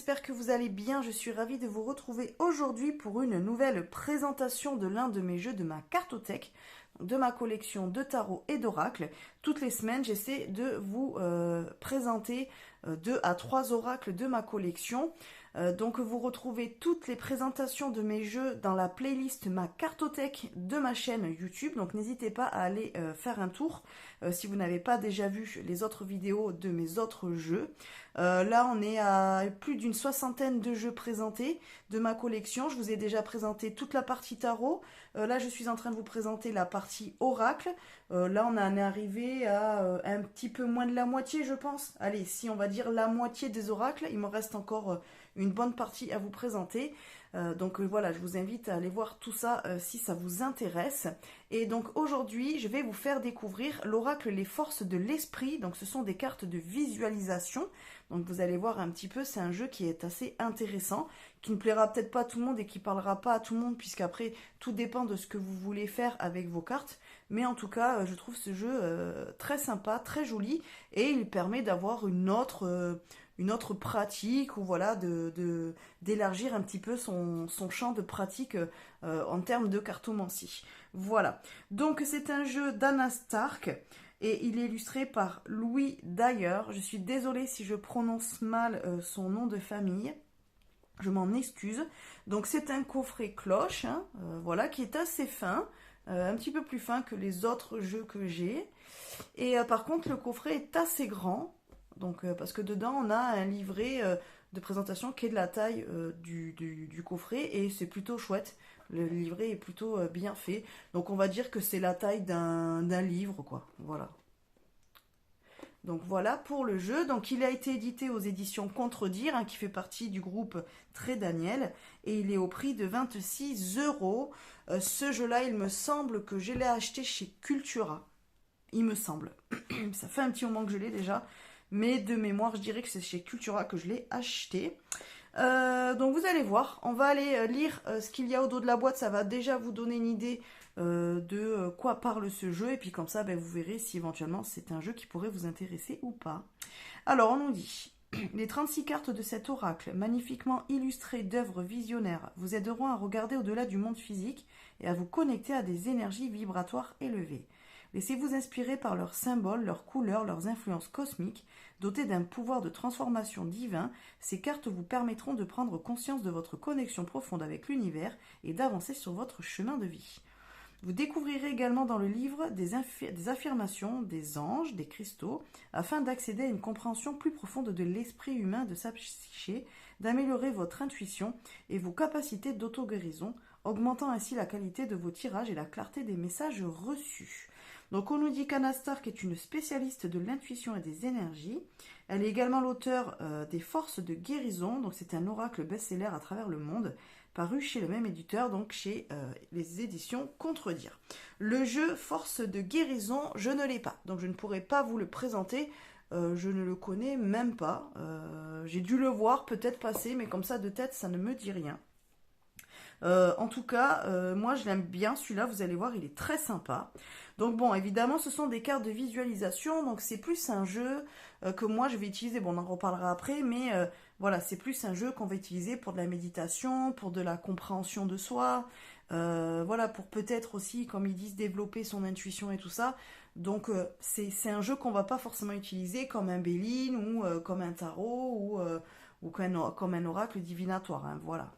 j'espère que vous allez bien. Je suis ravie de vous retrouver aujourd'hui pour une nouvelle présentation de l'un de mes jeux de ma cartothèque, de ma collection de tarot et d'oracles. Toutes les semaines, j'essaie de vous présenter 2 à 3 oracles de ma collection. Donc vous retrouvez toutes les présentations de mes jeux dans la playlist Ma Cartothèque de ma chaîne YouTube. Donc n'hésitez pas à aller faire un tour si vous n'avez pas déjà vu les autres vidéos de mes autres jeux. Là on est à plus d'une 60aine de jeux présentés de ma collection. Je vous ai déjà présenté toute la partie tarot. Là je suis en train de vous présenter la partie oracle. Là on en est arrivé à un petit peu moins de la moitié je pense. Allez, si on va dire la moitié des oracles, il me reste encore une bonne partie à vous présenter. Donc voilà, je vous invite à aller voir tout ça si ça vous intéresse. Et donc aujourd'hui, je vais vous faire découvrir l'oracle Les Forces de l'Esprit. Donc ce sont des cartes de visualisation. Donc vous allez voir un petit peu, c'est un jeu qui est assez intéressant, qui ne plaira peut-être pas à tout le monde et qui parlera pas à tout le monde, puisqu'après tout dépend de ce que vous voulez faire avec vos cartes. Mais en tout cas, je trouve ce jeu très sympa, très joli, et il permet d'avoir une autre pratique, ou voilà, d'élargir un petit peu son champ de pratique en termes de cartomancie. Voilà, donc c'est un jeu d'Anna Stark, et il est illustré par Louis Dyer. Je suis désolée si je prononce mal son nom de famille. Je m'en excuse. Donc c'est un coffret cloche, hein, voilà, qui est assez fin, un petit peu plus fin que les autres jeux que j'ai. Et par contre le coffret est assez grand, donc parce que dedans on a un livret de présentation qui est de la taille du coffret, et c'est plutôt chouette. Le livret est plutôt bien fait, donc on va dire que c'est la taille d'un livre, quoi. Voilà. Donc voilà pour le jeu. Donc il a été édité aux éditions Contredire, hein, qui fait partie du groupe Très Daniel, et il est au prix de 26 €. Ce jeu-là, il me semble que je l'ai acheté chez Cultura. Il me semble. Ça fait un petit moment que je l'ai déjà, mais de mémoire, je dirais que c'est chez Cultura que je l'ai acheté. Donc vous allez voir, on va aller lire ce qu'il y a au dos de la boîte. Ça va déjà vous donner une idée de quoi parle ce jeu, et puis comme ça vous verrez si éventuellement c'est un jeu qui pourrait vous intéresser ou pas. Alors on nous dit: les 36 cartes de cet oracle, magnifiquement illustrées d'œuvres visionnaires, vous aideront à regarder au-delà du monde physique et à vous connecter à des énergies vibratoires élevées. Laissez-vous inspirer par leurs symboles, leurs couleurs, leurs influences cosmiques. Dotées d'un pouvoir de transformation divin, ces cartes vous permettront de prendre conscience de votre connexion profonde avec l'univers et d'avancer sur votre chemin de vie. Vous découvrirez également dans le livre des affirmations, des anges, des cristaux, afin d'accéder à une compréhension plus profonde de l'esprit humain, de sa psyché, d'améliorer votre intuition et vos capacités d'auto-guérison, augmentant ainsi la qualité de vos tirages et la clarté des messages reçus. Donc on nous dit qu'Anna Stark est une spécialiste de l'intuition et des énergies. Elle est également l'auteur des Forces de guérison. Donc c'est un oracle best-seller à travers le monde, paru chez le même éditeur, donc chez les éditions Contredire. Le jeu Force de guérison, je ne l'ai pas, donc je ne pourrai pas vous le présenter. Je ne le connais même pas. J'ai dû le voir peut-être passer, mais comme ça de tête, ça ne me dit rien. En tout cas, moi je l'aime bien celui-là, vous allez voir, il est très sympa. Donc bon, évidemment, ce sont des cartes de visualisation, donc c'est plus un jeu que moi je vais utiliser, bon on en reparlera après, mais voilà, c'est plus un jeu qu'on va utiliser pour de la méditation, pour de la compréhension de soi, voilà, pour peut-être aussi, comme ils disent, développer son intuition et tout ça. Donc c'est un jeu qu'on va pas forcément utiliser comme un Béline ou comme un tarot ou comme un oracle divinatoire, hein, voilà.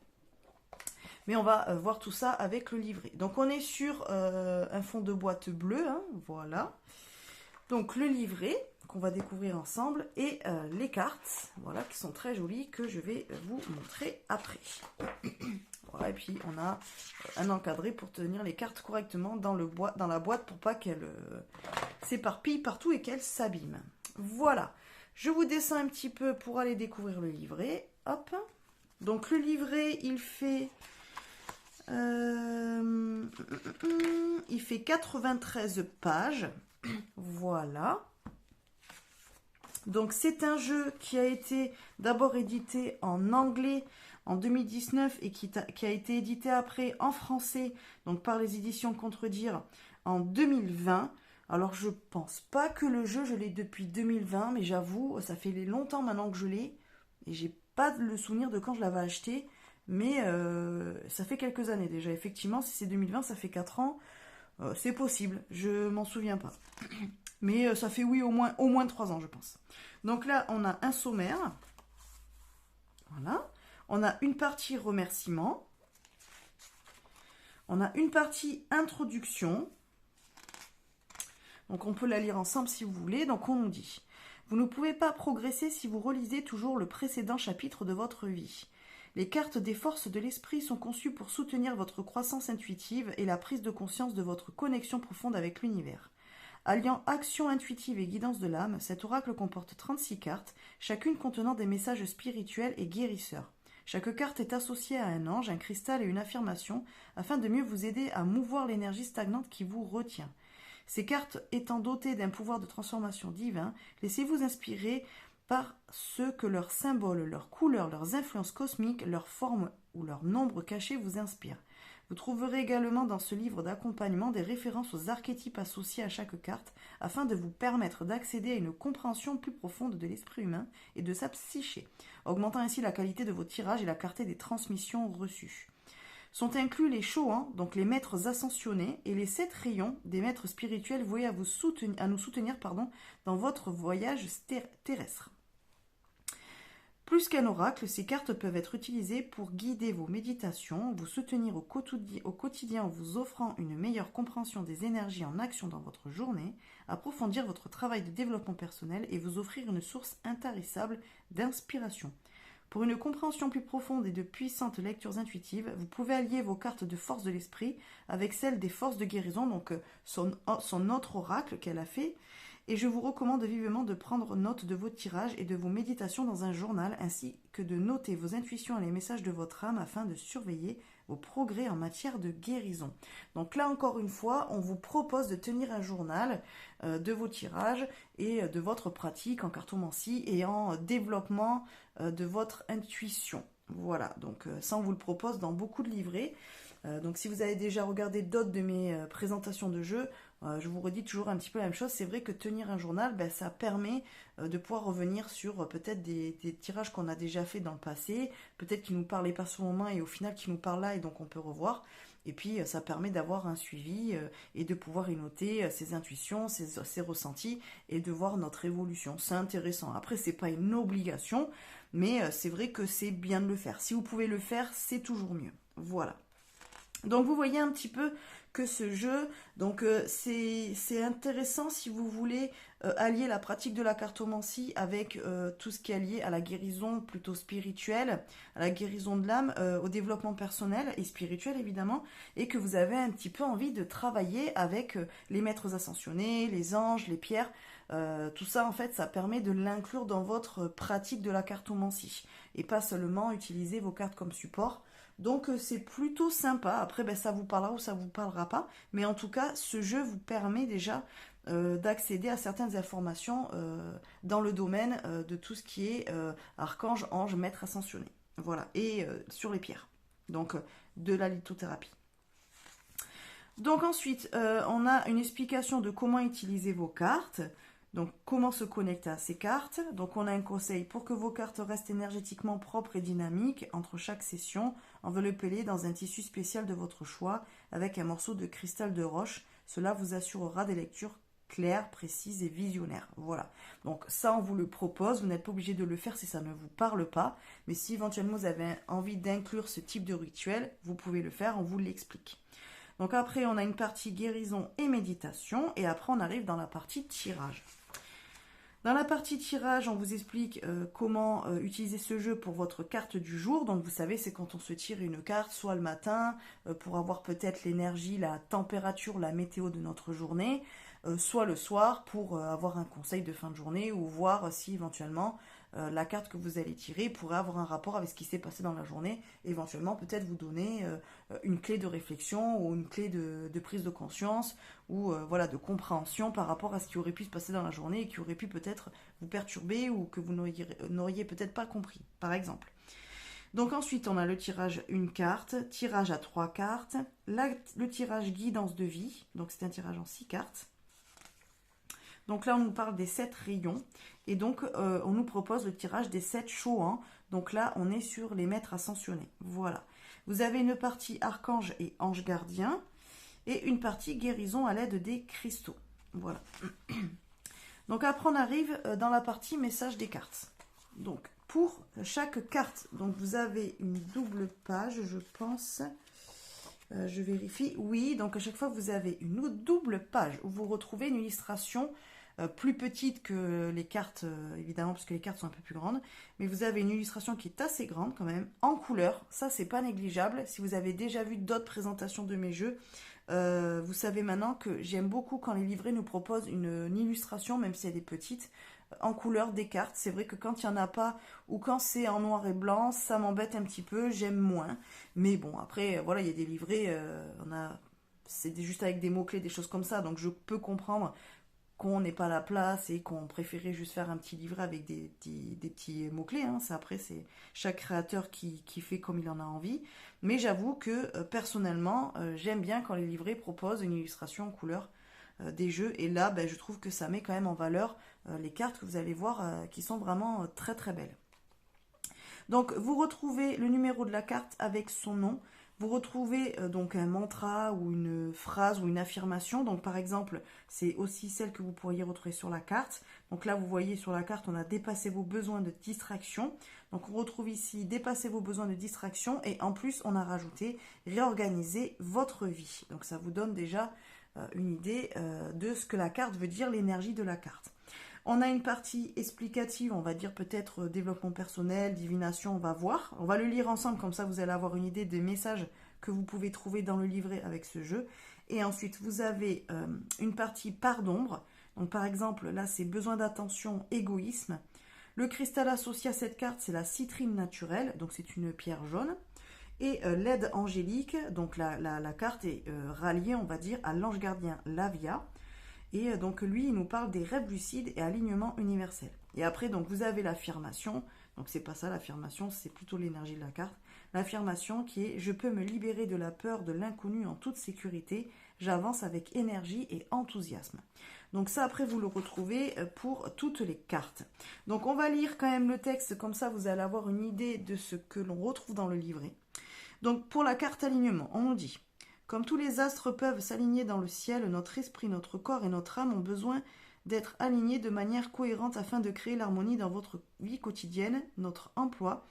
Mais on va voir tout ça avec le livret. Donc on est sur un fond de boîte bleu, hein, voilà. Donc le livret qu'on va découvrir ensemble, et les cartes, voilà, qui sont très jolies, que je vais vous montrer après. Voilà, et puis on a un encadré pour tenir les cartes correctement dans la boîte pour pas qu'elles s'éparpillent partout et qu'elles s'abîment. Voilà, je vous descends un petit peu pour aller découvrir le livret. Hop. Donc le livret, il fait 93 pages. Voilà. Donc c'est un jeu qui a été d'abord édité en anglais en 2019 et qui a été édité après en français, donc par les éditions Contredire, en 2020. Alors je pense pas que le jeu je l'ai depuis 2020, mais j'avoue, ça fait longtemps maintenant que je l'ai et j'ai pas le souvenir de quand je l'avais acheté, mais ça fait quelques années déjà. Effectivement, si c'est 2020, ça fait 4 ans. C'est possible, je m'en souviens pas. Mais ça fait oui au moins 3 ans, je pense. Donc là, on a un sommaire. Voilà. On a une partie remerciement. On a une partie introduction. Donc on peut la lire ensemble si vous voulez. Donc on nous dit: vous ne pouvez pas progresser si vous relisez toujours le précédent chapitre de votre vie. Les cartes des forces de l'esprit sont conçues pour soutenir votre croissance intuitive et la prise de conscience de votre connexion profonde avec l'univers. Alliant action intuitive et guidance de l'âme, cet oracle comporte 36 cartes, chacune contenant des messages spirituels et guérisseurs. Chaque carte est associée à un ange, un cristal et une affirmation, afin de mieux vous aider à mouvoir l'énergie stagnante qui vous retient. Ces cartes étant dotées d'un pouvoir de transformation divin, laissez-vous inspirer par ce que leurs symboles, leurs couleurs, leurs influences cosmiques, leurs formes ou leurs nombres cachés vous inspirent. Vous trouverez également dans ce livre d'accompagnement des références aux archétypes associés à chaque carte, afin de vous permettre d'accéder à une compréhension plus profonde de l'esprit humain et de sa psyché, augmentant ainsi la qualité de vos tirages et la clarté des transmissions reçues. Sont inclus les Choans, donc les maîtres ascensionnés, et les 7 rayons des maîtres spirituels voués à nous soutenir dans votre voyage terrestre. Plus qu'un oracle, ces cartes peuvent être utilisées pour guider vos méditations, vous soutenir au quotidien en vous offrant une meilleure compréhension des énergies en action dans votre journée, approfondir votre travail de développement personnel et vous offrir une source intarissable d'inspiration. Pour une compréhension plus profonde et de puissantes lectures intuitives, vous pouvez allier vos cartes de force de l'esprit avec celles des forces de guérison, donc son autre oracle qu'elle a fait. Et je vous recommande vivement de prendre note de vos tirages et de vos méditations dans un journal, ainsi que de noter vos intuitions et les messages de votre âme afin de surveiller vos progrès en matière de guérison. Donc là encore une fois, on vous propose de tenir un journal de vos tirages et de votre pratique en cartomancie et en développement de votre intuition. Voilà, donc ça on vous le propose dans beaucoup de livrets. Donc si vous avez déjà regardé d'autres de mes présentations de jeux, je vous redis toujours un petit peu la même chose. C'est vrai que tenir un journal, ça permet de pouvoir revenir sur peut-être des tirages qu'on a déjà fait dans le passé, peut-être qui ne nous parlaient pas sur le moment et au final qui nous parlent là et donc on peut revoir. Et puis ça permet d'avoir un suivi et de pouvoir y noter ses intuitions, ses ressentis et de voir notre évolution. C'est intéressant. Après, c'est pas une obligation, mais c'est vrai que c'est bien de le faire. Si vous pouvez le faire, c'est toujours mieux. Voilà. Donc vous voyez un petit peu que ce jeu, donc c'est intéressant si vous voulez allier la pratique de la cartomancie avec tout ce qui est lié à la guérison plutôt spirituelle, à la guérison de l'âme, au développement personnel et spirituel évidemment, et que vous avez un petit peu envie de travailler avec les maîtres ascensionnés, les anges, les pierres. Tout ça en fait ça permet de l'inclure dans votre pratique de la cartomancie et pas seulement utiliser vos cartes comme support. Donc c'est plutôt sympa. Après, ça vous parlera ou ça vous parlera pas. Mais en tout cas, ce jeu vous permet déjà d'accéder à certaines informations dans le domaine de tout ce qui est archange, ange, maître ascensionné. Voilà. Et sur les pierres. Donc de la lithothérapie. Donc ensuite, on a une explication de comment utiliser vos cartes. Donc, comment se connecter à ces cartes. Donc, on a un conseil pour que vos cartes restent énergétiquement propres et dynamiques entre chaque session. Enveloppez-les dans un tissu spécial de votre choix avec un morceau de cristal de roche. Cela vous assurera des lectures claires, précises et visionnaires. Voilà. Donc, ça, on vous le propose. Vous n'êtes pas obligé de le faire si ça ne vous parle pas. Mais si éventuellement vous avez envie d'inclure ce type de rituel, vous pouvez le faire. On vous l'explique. Donc, après, on a une partie guérison et méditation. Et après, on arrive dans la partie tirage. Dans la partie tirage, on vous explique comment utiliser ce jeu pour votre carte du jour. Donc vous savez, c'est quand on se tire une carte, soit le matin, pour avoir peut-être l'énergie, la température, la météo de notre journée, soit le soir pour avoir un conseil de fin de journée ou voir si éventuellement la carte que vous allez tirer pourrait avoir un rapport avec ce qui s'est passé dans la journée, éventuellement peut-être vous donner une clé de réflexion ou une clé de prise de conscience ou voilà, de compréhension par rapport à ce qui aurait pu se passer dans la journée et qui aurait pu peut-être vous perturber ou que vous n'auriez peut-être pas compris, par exemple. Donc ensuite, on a le tirage une carte, tirage à 3 cartes, le tirage guidance de vie, donc c'est un tirage en 6 cartes. Donc là, on nous parle des 7 rayons. Et donc, on nous propose le tirage des 7 Choans. Donc là, on est sur les maîtres ascensionnés. Voilà. Vous avez une partie archange et ange gardien. Et une partie guérison à l'aide des cristaux. Voilà. Donc après, on arrive dans la partie message des cartes. Donc, pour chaque carte, donc vous avez une double page, je pense. Je vérifie. Oui, donc à chaque fois, vous avez une double page où vous retrouvez une illustration plus petite que les cartes, évidemment, parce que les cartes sont un peu plus grandes. Mais vous avez une illustration qui est assez grande quand même, en couleur. Ça, c'est pas négligeable. Si vous avez déjà vu d'autres présentations de mes jeux, vous savez maintenant que j'aime beaucoup quand les livrets nous proposent une illustration, même si elle est petite, en couleur des cartes. C'est vrai que quand il n'y en a pas, ou quand c'est en noir et blanc, ça m'embête un petit peu, j'aime moins. Mais bon, après, voilà, il y a des livrets, c'est juste avec des mots-clés, des choses comme ça, donc je peux comprendre qu'on n'ait pas la place et qu'on préférait juste faire un petit livret avec des petits mots-clés. Hein. Ça, après, c'est chaque créateur qui fait comme il en a envie. Mais j'avoue que personnellement, j'aime bien quand les livrets proposent une illustration en couleur des jeux. Et là, je trouve que ça met quand même en valeur les cartes que vous allez voir qui sont vraiment très très belles. Donc, vous retrouvez le numéro de la carte avec son nom. Vous retrouvez donc un mantra ou une phrase ou une affirmation. Donc par exemple, c'est aussi celle que vous pourriez retrouver sur la carte. Donc là, vous voyez sur la carte, on a dépassé vos besoins de distraction. Donc on retrouve ici dépasser vos besoins de distraction. Et en plus, on a rajouté réorganiser votre vie. Donc ça vous donne déjà une idée de ce que la carte veut dire, l'énergie de la carte. On a une partie explicative, on va dire peut-être développement personnel, divination, on va voir. On va le lire ensemble, comme ça vous allez avoir une idée des messages que vous pouvez trouver dans le livret avec ce jeu. Et ensuite, vous avez une partie part d'ombre. Donc par exemple, là c'est besoin d'attention, égoïsme. Le cristal associé à cette carte, c'est la citrine naturelle, donc c'est une pierre jaune. Et l'aide angélique, donc la carte est ralliée, on va dire, à l'ange gardien Lavia. Et donc lui, il nous parle des rêves lucides et alignement universel. Et après, donc vous avez l'affirmation. Donc c'est pas ça l'affirmation, c'est plutôt l'énergie de la carte. L'affirmation qui est « Je peux me libérer de la peur de l'inconnu en toute sécurité. J'avance avec énergie et enthousiasme. » Donc ça, après, vous le retrouvez pour toutes les cartes. Donc on va lire quand même le texte, comme ça vous allez avoir une idée de ce que l'on retrouve dans le livret. Donc pour la carte alignement, on nous dit... Comme tous les astres peuvent s'aligner dans le ciel, notre esprit, notre corps et notre âme ont besoin d'être alignés de manière cohérente afin de créer l'harmonie dans votre vie quotidienne, notre emploi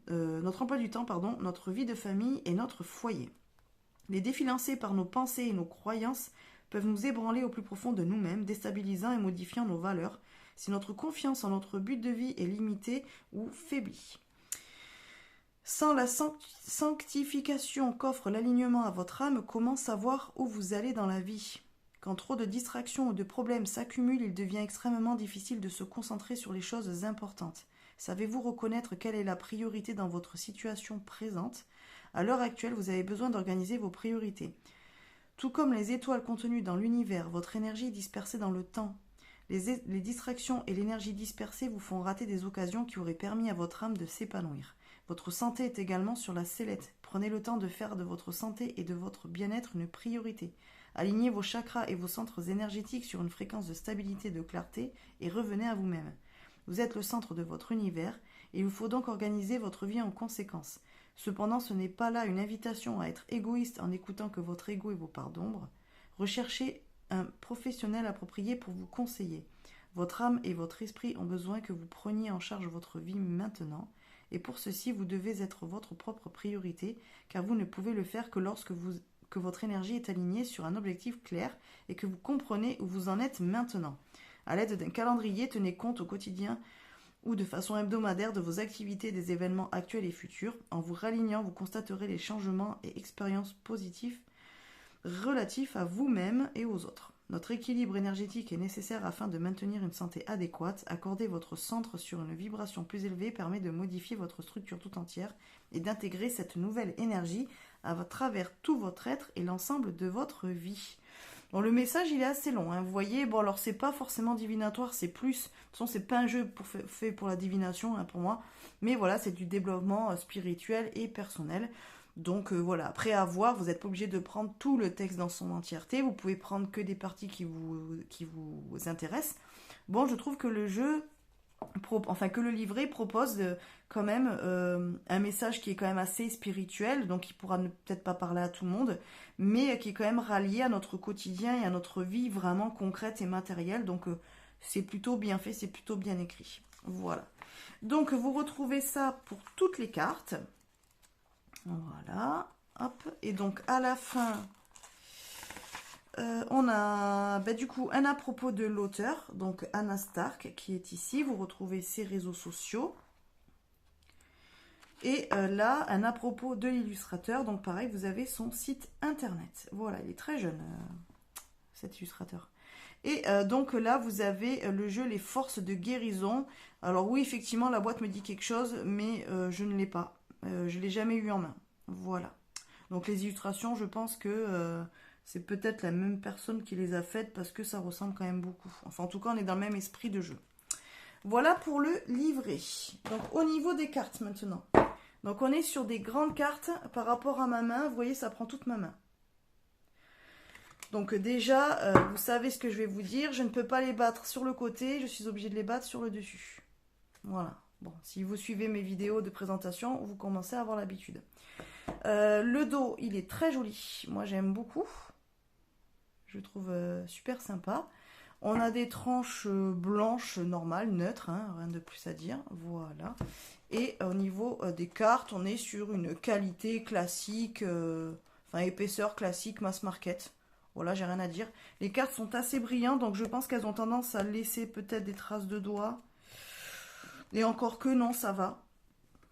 du temps, notre vie de famille et notre foyer. Les défis lancés par nos pensées et nos croyances peuvent nous ébranler au plus profond de nous-mêmes, déstabilisant et modifiant nos valeurs, si notre confiance en notre but de vie est limitée ou faiblie. Sans la sanctification qu'offre l'alignement à votre âme, comment savoir où vous allez dans la vie ? Quand trop de distractions ou de problèmes s'accumulent, il devient extrêmement difficile de se concentrer sur les choses importantes. Savez-vous reconnaître quelle est la priorité dans votre situation présente ? À l'heure actuelle, vous avez besoin d'organiser vos priorités. Tout comme les étoiles contenues dans l'univers, votre énergie est dispersée dans le temps. Les distractions et l'énergie dispersée vous font rater des occasions qui auraient permis à votre âme de s'épanouir. Votre santé est également sur la sellette. Prenez le temps de faire de votre santé et de votre bien-être une priorité. Alignez vos chakras et vos centres énergétiques sur une fréquence de stabilité et de clarté et revenez à vous-même. Vous êtes le centre de votre univers et il vous faut donc organiser votre vie en conséquence. Cependant, ce n'est pas là une invitation à être égoïste en écoutant que votre ego et vos parts d'ombre. Recherchez un professionnel approprié pour vous conseiller. Votre âme et votre esprit ont besoin que vous preniez en charge votre vie maintenant. Et pour ceci, vous devez être votre propre priorité, car vous ne pouvez le faire que lorsque votre énergie est alignée sur un objectif clair et que vous comprenez où vous en êtes maintenant. À l'aide d'un calendrier, tenez compte au quotidien ou de façon hebdomadaire de vos activités, des événements actuels et futurs. En vous ralignant, vous constaterez les changements et expériences positives relatifs à vous-même et aux autres. Notre équilibre énergétique est nécessaire afin de maintenir une santé adéquate. Accorder votre centre sur une vibration plus élevée permet de modifier votre structure tout entière et d'intégrer cette nouvelle énergie à travers tout votre être et l'ensemble de votre vie. Bon, le message, il est assez long, hein. Vous voyez, bon, alors c'est pas forcément divinatoire, c'est plus... De toute façon, c'est pas un jeu fait pour la divination, hein, pour moi. Mais voilà, c'est du développement spirituel et personnel. Donc voilà, après à voir, vous n'êtes pas obligé de prendre tout le texte dans son entièreté, vous pouvez prendre que des parties qui vous intéressent. Bon, je trouve que le jeu, que le livret propose quand même un message qui est quand même assez spirituel, donc il pourra peut-être pas parler à tout le monde, mais qui est quand même rallié à notre quotidien et à notre vie vraiment concrète et matérielle, donc c'est plutôt bien fait, c'est plutôt bien écrit. Voilà. Donc vous retrouvez ça pour toutes les cartes. Voilà, hop, et donc à la fin, on a du coup un à propos de l'auteur, donc Anna Stark, qui est ici. Vous retrouvez ses réseaux sociaux. Et là, un à propos de l'illustrateur, donc pareil, vous avez son site internet. Voilà, il est très jeune, cet illustrateur. Et donc là, vous avez le jeu Les Forces de Guérison. Alors oui, effectivement, la boîte me dit quelque chose, mais je ne l'ai pas. Je ne l'ai jamais eu en main. Voilà. Donc les illustrations, je pense que c'est peut-être la même personne qui les a faites parce que ça ressemble quand même beaucoup. Enfin, en tout cas, on est dans le même esprit de jeu. Voilà pour le livret. Donc au niveau des cartes maintenant. Donc on est sur des grandes cartes par rapport à ma main. Vous voyez, ça prend toute ma main. Donc déjà, vous savez ce que je vais vous dire. Je ne peux pas les battre sur le côté. Je suis obligée de les battre sur le dessus. Voilà. Bon, si vous suivez mes vidéos de présentation, vous commencez à avoir l'habitude. Le dos, il est très joli. Moi, j'aime beaucoup. Je trouve super sympa. On a des tranches blanches normales, neutres, hein, rien de plus à dire. Voilà. Et au niveau des cartes, on est sur une qualité classique, épaisseur classique, mass market. Voilà, j'ai rien à dire. Les cartes sont assez brillantes, donc je pense qu'elles ont tendance à laisser peut-être des traces de doigts. Et encore que non, ça va.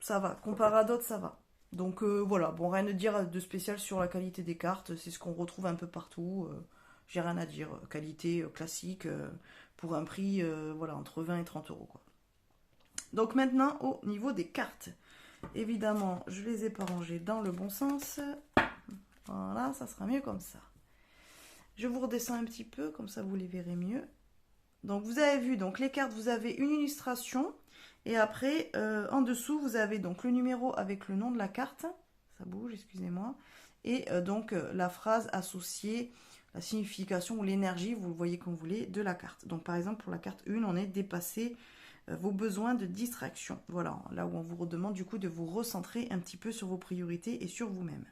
Ça va. Comparé à d'autres, ça va. Donc voilà, bon, rien à dire de spécial sur la qualité des cartes. C'est ce qu'on retrouve un peu partout. J'ai rien à dire. Qualité classique pour un prix voilà, entre 20 et 30 euros, quoi. Donc maintenant, au niveau des cartes. Évidemment, je les ai pas rangées dans le bon sens. Voilà, ça sera mieux comme ça. Je vous redescends un petit peu, comme ça vous les verrez mieux. Donc vous avez vu, donc les cartes, vous avez une illustration. Et après, en dessous, vous avez donc le numéro avec le nom de la carte. Ça bouge, excusez-moi. Et donc la phrase associée, la signification ou l'énergie, vous le voyez comme vous voulez, de la carte. Donc par exemple, pour la carte 1, on est dépassé vos besoins de distraction. Voilà, là où on vous redemande du coup de vous recentrer un petit peu sur vos priorités et sur vous-même.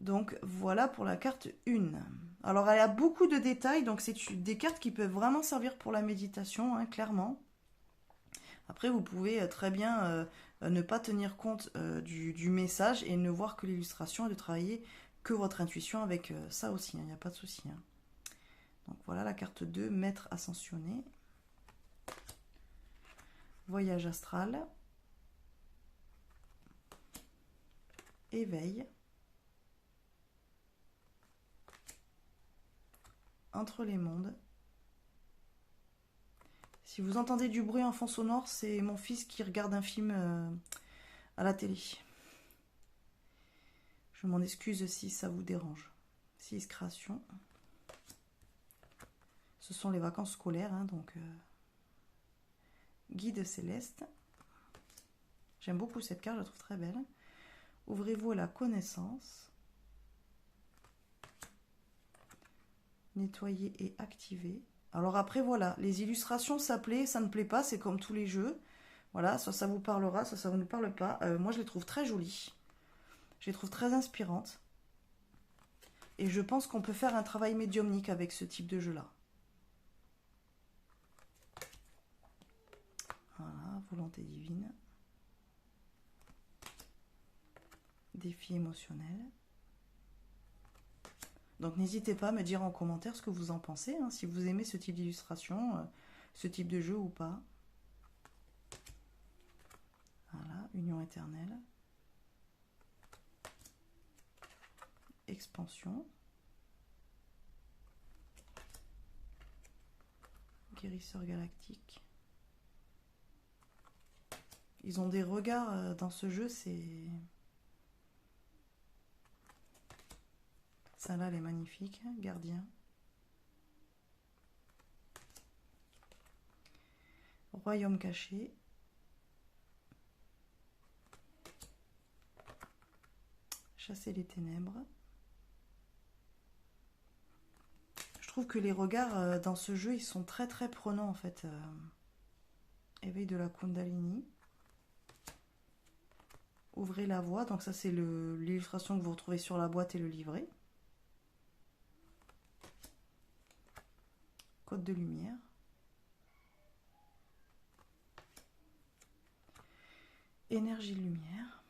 Donc voilà pour la carte 1. Alors elle a beaucoup de détails, donc c'est des cartes qui peuvent vraiment servir pour la méditation, hein, clairement. Après vous pouvez très bien ne pas tenir compte du message et ne voir que l'illustration et de travailler que votre intuition avec ça aussi, il n'y a pas de souci. Hein. Donc voilà la carte 2, maître ascensionné. Voyage astral. Éveil. Entre les mondes. Si vous entendez du bruit en fond sonore, c'est mon fils qui regarde un film à la télé. Je m'en excuse si ça vous dérange. 6 créations. Ce sont les vacances scolaires, hein, donc guide céleste. J'aime beaucoup cette carte, je la trouve très belle. Ouvrez-vous à la connaissance. Nettoyer et activer. Alors après, voilà, les illustrations, ça plaît, ça ne plaît pas, c'est comme tous les jeux. Voilà, soit ça vous parlera, soit ça ne vous parle pas. Moi, je les trouve très jolies. Je les trouve très inspirantes. Et je pense qu'on peut faire un travail médiumnique avec ce type de jeu-là. Voilà, volonté divine. Défi émotionnel. Donc n'hésitez pas à me dire en commentaire ce que vous en pensez, hein, si vous aimez ce type d'illustration, ce type de jeu ou pas. Voilà, union éternelle. Expansion. Guérisseur galactique. Ils ont des regards dans ce jeu, c'est... Celle-là, elle est magnifique. Gardien. Royaume caché. chasser les ténèbres. Je trouve que les regards dans ce jeu, ils sont très très prenants en fait. Éveil de la Kundalini. Ouvrez la voie, donc ça c'est l'illustration que vous retrouvez sur la boîte et le livret. Code de lumière. Énergie lumière.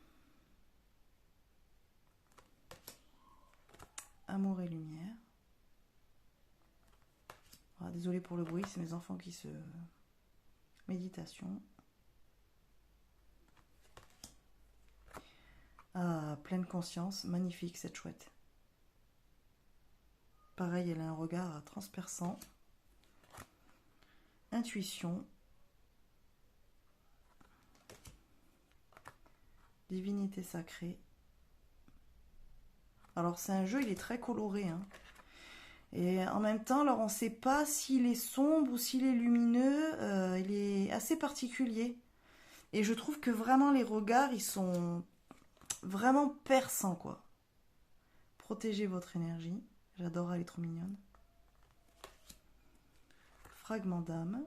Amour et lumière. Ah, désolé pour le bruit, c'est mes enfants qui se... Méditation. Ah, pleine conscience, magnifique cette chouette. Pareil, elle a un regard transperçant. Intuition. Divinité sacrée. Alors c'est un jeu, il est très coloré, hein. Et en même temps, alors on ne sait pas s'il est sombre ou s'il est lumineux, il est assez particulier. Et je trouve que vraiment les regards, ils sont vraiment perçants, quoi. Protégez votre énergie. J'adore, elle est trop mignonne. Fragment d'âme.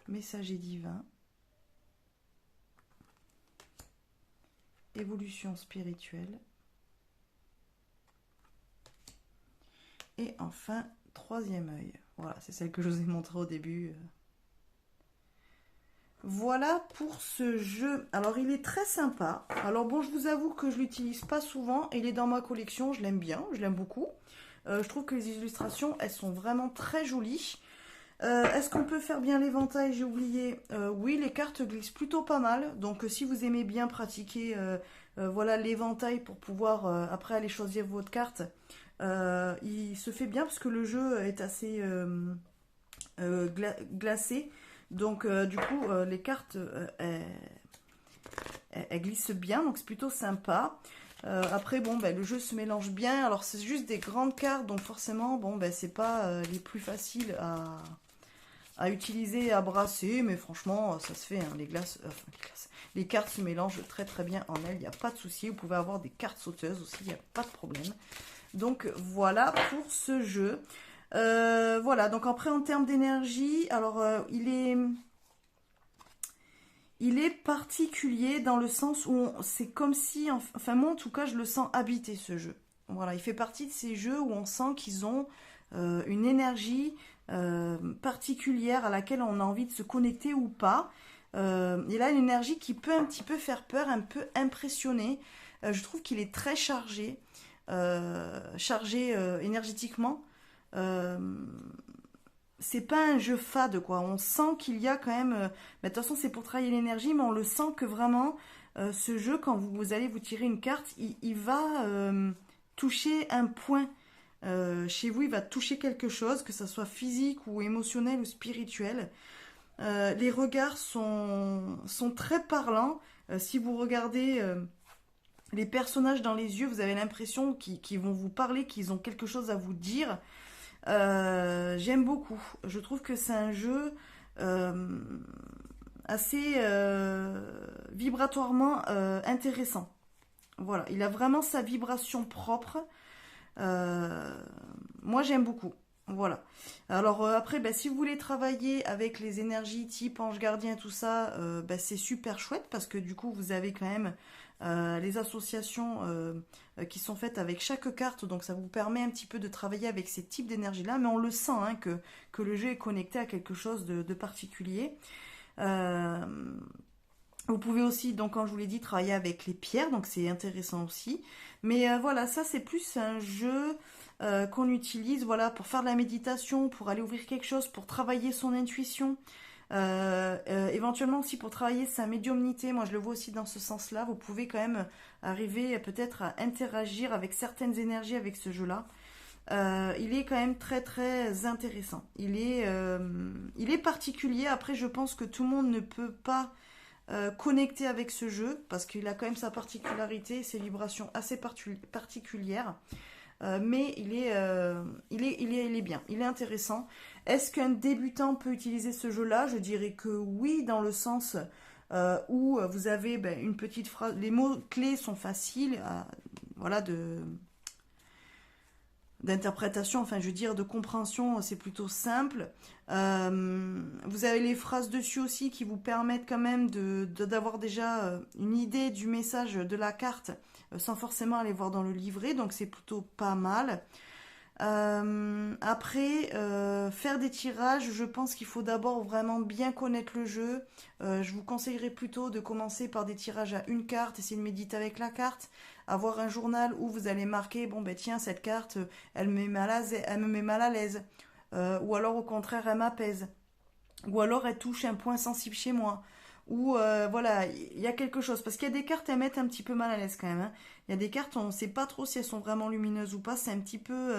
Messager divin. Évolution spirituelle. Et enfin, troisième œil. Voilà, c'est celle que je vous ai montrée au début. Voilà pour ce jeu. Alors, il est très sympa. Alors bon, je vous avoue que je ne l'utilise pas souvent. Il est dans ma collection, je l'aime bien, je l'aime beaucoup. Je trouve que les illustrations, elles sont vraiment très jolies. Est-ce qu'on peut faire bien l'éventail? J'ai oublié. Oui, les cartes glissent plutôt pas mal. Donc, si vous aimez bien pratiquer voilà, l'éventail pour pouvoir après aller choisir votre carte, il se fait bien parce que le jeu est assez glacé. Donc, du coup, les cartes, elles glissent bien. Donc, c'est plutôt sympa. Après, bon, ben, le jeu se mélange bien. Alors, c'est juste des grandes cartes. Donc, forcément, bon, ben, c'est pas les plus faciles à utiliser, à brasser, mais franchement, ça se fait, hein, les cartes se mélangent très très bien en elles, il n'y a pas de souci. Vous pouvez avoir des cartes sauteuses aussi, il n'y a pas de problème. Donc voilà pour ce jeu. Voilà, donc après en termes d'énergie, alors il est particulier dans le sens où c'est comme si, enfin moi en tout cas je le sens habiter ce jeu. Voilà, il fait partie de ces jeux où on sent qu'ils ont une énergie particulière à laquelle on a envie de se connecter ou pas. Il a une énergie qui peut un petit peu faire peur, un peu impressionner. Je trouve qu'il est très chargé, énergétiquement. C'est pas un jeu fade, quoi. On sent qu'il y a quand même... mais de toute façon, c'est pour travailler l'énergie, mais on le sent que vraiment, ce jeu, quand vous allez vous tirer une carte, il va toucher un point. Chez vous, il va toucher quelque chose, que ce soit physique ou émotionnel ou spirituel. Les regards sont très parlants. Si vous regardez les personnages dans les yeux, vous avez l'impression qu'ils vont vous parler, qu'ils ont quelque chose à vous dire. J'aime beaucoup. Je trouve que c'est un jeu assez vibratoirement intéressant. Voilà, il a vraiment sa vibration propre. Moi, j'aime beaucoup. Voilà. Alors après, si vous voulez travailler avec les énergies type ange gardien, tout ça, c'est super chouette parce que du coup, vous avez quand même les associations qui sont faites avec chaque carte. Donc, ça vous permet un petit peu de travailler avec ces types d'énergie-là. Mais on le sent hein, que le jeu est connecté à quelque chose de particulier. Vous pouvez aussi, donc, comme je vous l'ai dit, travailler avec les pierres. Donc, c'est intéressant aussi. Mais voilà, ça, c'est plus un jeu... qu'on utilise voilà, pour faire de la méditation, pour aller ouvrir quelque chose, pour travailler son intuition, éventuellement aussi pour travailler sa médiumnité. Moi je le vois aussi dans ce sens-là, vous pouvez quand même arriver peut-être à interagir avec certaines énergies avec ce jeu-là. Il est quand même très très intéressant. Il est particulier, après je pense que tout le monde ne peut pas connecter avec ce jeu, parce qu'il a quand même sa particularité, ses vibrations assez particulières. Mais il est bien, il est intéressant. Est-ce qu'un débutant peut utiliser ce jeu-là? Je dirais que oui, dans le sens où vous avez une petite phrase. Les mots-clés sont faciles, voilà, d'interprétation, enfin je veux dire de compréhension, c'est plutôt simple. Vous avez les phrases dessus aussi qui vous permettent quand même d'avoir déjà une idée du message de la carte sans forcément aller voir dans le livret, donc c'est plutôt pas mal. Après, faire des tirages, je pense qu'il faut d'abord vraiment bien connaître le jeu. Je vous conseillerais plutôt de commencer par des tirages à une carte, essayer de méditer avec la carte, avoir un journal où vous allez marquer, bon ben tiens, cette carte, elle me met mal à l'aise. Ou alors au contraire, elle m'apaise. Ou alors elle touche un point sensible chez moi. Ou voilà, il y a quelque chose. Parce qu'il y a des cartes, elles mettent un petit peu mal à l'aise quand même, hein. Il y a des cartes, on ne sait pas trop si elles sont vraiment lumineuses ou pas. C'est un petit peu...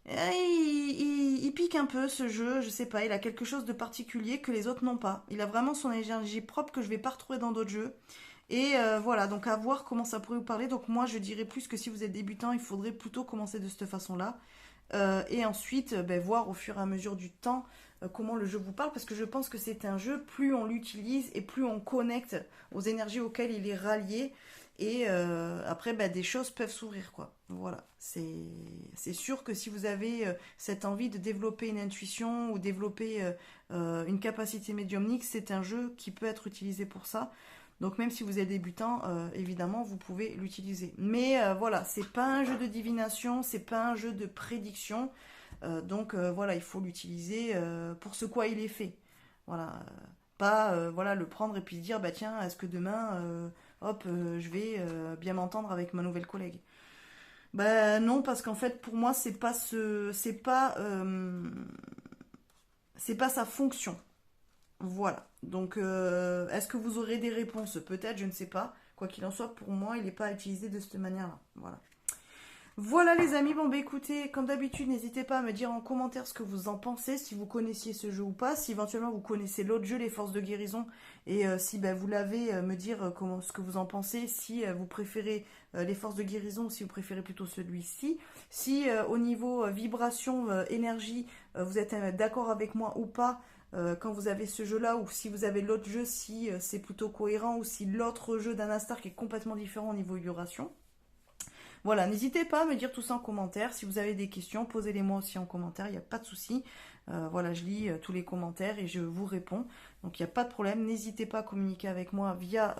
il pique un peu ce jeu, je sais pas. Il a quelque chose de particulier que les autres n'ont pas. Il a vraiment son énergie propre que je vais pas retrouver dans d'autres jeux. Et voilà, donc à voir comment ça pourrait vous parler. Donc moi, je dirais plus que si vous êtes débutant, il faudrait plutôt commencer de cette façon-là. Et ensuite, voir au fur et à mesure du temps comment le jeu vous parle, parce que je pense que c'est un jeu, plus on l'utilise et plus on connecte aux énergies auxquelles il est rallié. Et après, des choses peuvent s'ouvrir, quoi. Voilà, c'est sûr que si vous avez cette envie de développer une intuition ou développer une capacité médiumnique, c'est un jeu qui peut être utilisé pour ça. Donc même si vous êtes débutant, évidemment, vous pouvez l'utiliser. Mais voilà, c'est pas un jeu de divination, c'est pas un jeu de prédiction. Donc voilà, il faut l'utiliser pour ce quoi il est fait. Voilà, pas voilà le prendre et puis se dire bah tiens, est-ce que demain, hop, je vais bien m'entendre avec ma nouvelle collègue. Bah non, parce qu'en fait pour moi c'est pas sa fonction. Voilà. Donc, est-ce que vous aurez des réponses? Peut-être, je ne sais pas. Quoi qu'il en soit, pour moi, il n'est pas utilisé de cette manière-là. Voilà. Voilà les amis, bon écoutez, comme d'habitude, n'hésitez pas à me dire en commentaire ce que vous en pensez, si vous connaissiez ce jeu ou pas, si éventuellement vous connaissez l'autre jeu, les forces de guérison, et si vous l'avez, me dire ce que vous en pensez, si vous préférez les forces de guérison ou si vous préférez plutôt celui-ci, si au niveau vibration, énergie, vous êtes d'accord avec moi ou pas, quand vous avez ce jeu-là, ou si vous avez l'autre jeu, si c'est plutôt cohérent, ou si l'autre jeu d'Anastar qui est complètement différent au niveau vibration. Voilà, n'hésitez pas à me dire tout ça en commentaire. Si vous avez des questions, posez-les moi aussi en commentaire, il n'y a pas de souci. Voilà, je lis tous les commentaires et je vous réponds. Donc il n'y a pas de problème. N'hésitez pas à communiquer avec moi via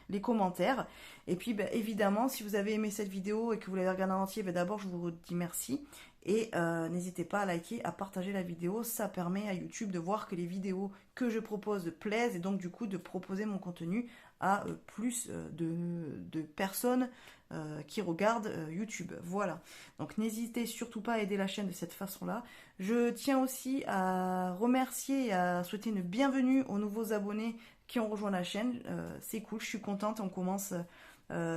les commentaires. Et puis évidemment, si vous avez aimé cette vidéo et que vous l'avez regardée en entier, d'abord je vous dis merci. Et n'hésitez pas à liker, à partager la vidéo. Ça permet à YouTube de voir que les vidéos que je propose plaisent et donc du coup de proposer mon contenu à plus de personnes qui regardent YouTube. Voilà. Donc n'hésitez surtout pas à aider la chaîne de cette façon-là. Je tiens aussi à remercier et à souhaiter une bienvenue aux nouveaux abonnés qui ont rejoint la chaîne. C'est cool, je suis contente. On commence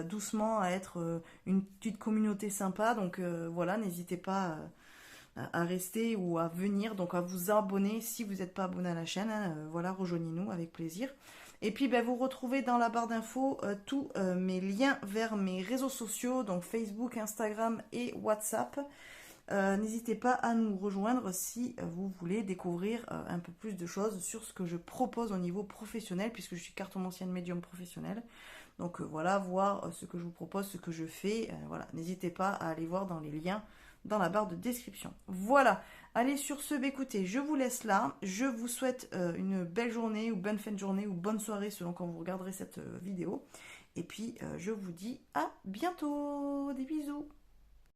doucement à être une petite communauté sympa. Donc voilà, n'hésitez pas à rester ou à venir, donc à vous abonner si vous n'êtes pas abonné à la chaîne. Hein, voilà, rejoignez-nous avec plaisir. Et puis vous retrouvez dans la barre d'infos tous mes liens vers mes réseaux sociaux, donc Facebook, Instagram et WhatsApp. N'hésitez pas à nous rejoindre si vous voulez découvrir un peu plus de choses sur ce que je propose au niveau professionnel, puisque je suis cartomancienne médium professionnelle. Donc voilà, voir ce que je vous propose, ce que je fais. Voilà, n'hésitez pas à aller voir dans les liens dans la barre de description. Voilà, allez sur ce, écoutez, je vous laisse là. Je vous souhaite une belle journée ou bonne fin de journée ou bonne soirée selon quand vous regarderez cette vidéo. Et puis je vous dis à bientôt, des bisous.